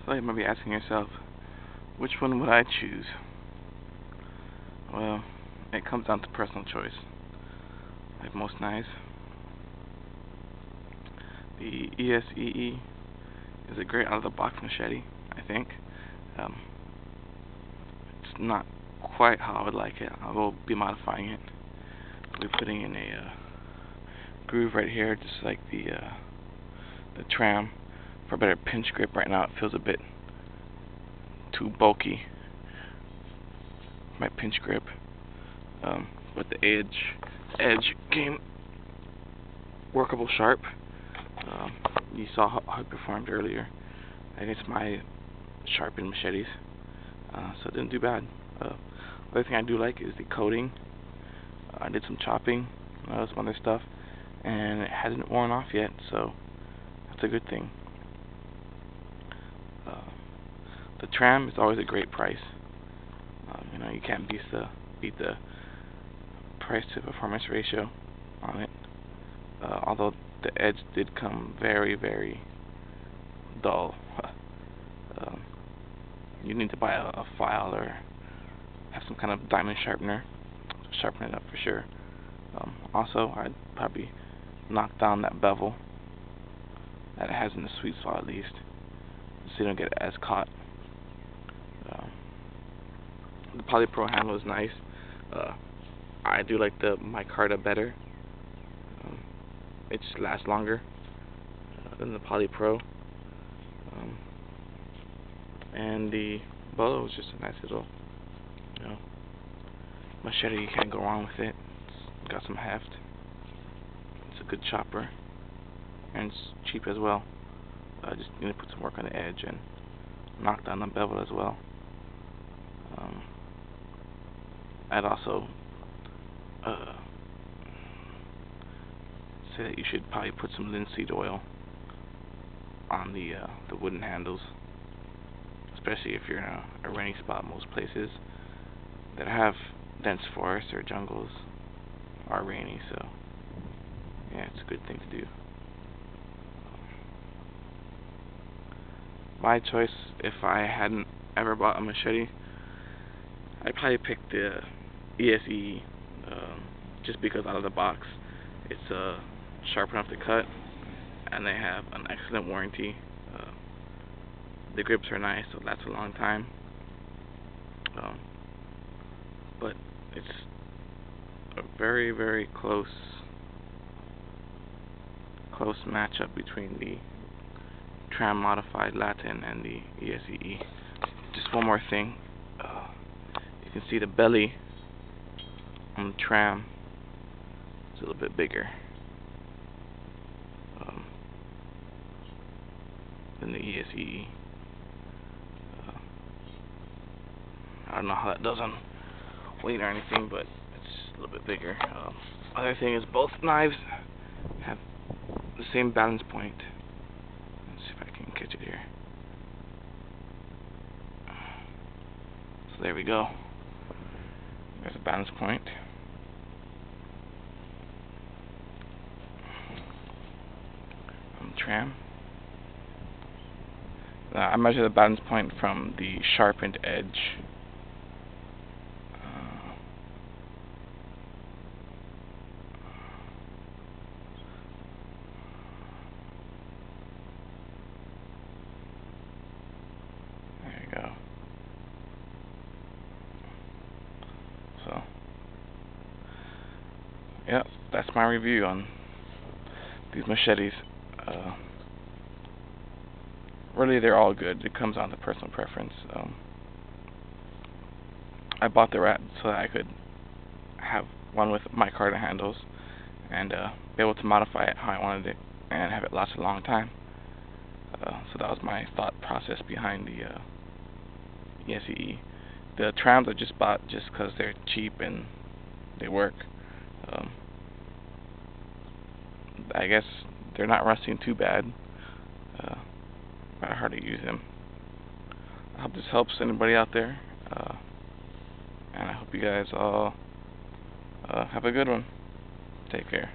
So you might be asking yourself, which one would I choose? Well, it comes down to personal choice. Like most knives, the ESEE is a great out-of-the-box machete, I think. Um, it's not quite how I would like it. I will be modifying it. I'll be putting in a groove right here, just like the tram, for a better pinch grip. Right now it feels a bit too bulky, my pinch grip, but the edge came workable sharp. You saw how it performed earlier against my sharpened machetes, so it didn't do bad. Other thing I do like is the coating. I did some chopping, some other stuff, and it hasn't worn off yet, so that's a good thing. The tram is always a great price. You can't beat the price to performance ratio on it. Although the edge did come very, very dull. You need to buy a file or have some kind of diamond sharpener to sharpen it up for sure. Also, I'd probably knock down that bevel that it has in the sweet spot at least, so you don't get as caught. The Polypro handle is nice. I do like the micarta better. It just lasts longer than the Polypro. And the Bolo is just a nice little, machete. You can't go wrong with it. It's got some heft. It's a good chopper, and it's cheap as well. Just need to put some work on the edge and knock down the bevel as well. I'd also say that you should probably put some linseed oil on the wooden handles, especially if you're in a rainy spot. Most places that have dense forests or jungles are rainy, so yeah, it's a good thing to do. My choice, if I hadn't ever bought a machete, I'd probably pick the ESEE, just because out of the box it's sharp enough to cut, and they have an excellent warranty. The grips are nice, so it lasts a long time. But it's a very, very close matchup between the tram modified Latin and the ESEE. Just one more thing. You can see the belly on the tram is a little bit bigger than the ESEE. I don't know how that does on weight or anything, but it's a little bit bigger. Other thing is both knives have the same balance point. Let's see if I can catch it here. So there we go. There's a balance point. On the tram. I measure the balance point from the sharpened edge. There you go. So, yeah, that's my review on these machetes. Really, they're all good. It comes down to personal preference. I bought the Rat so that I could have one with micarta handles and be able to modify it how I wanted it and have it last a long time. So that was my thought process behind the ESEE. The trams I just bought just because they're cheap and they work. I guess they're not rusting too bad. But hard to use them. I hope this helps anybody out there, and I hope you guys all have a good one. Take care.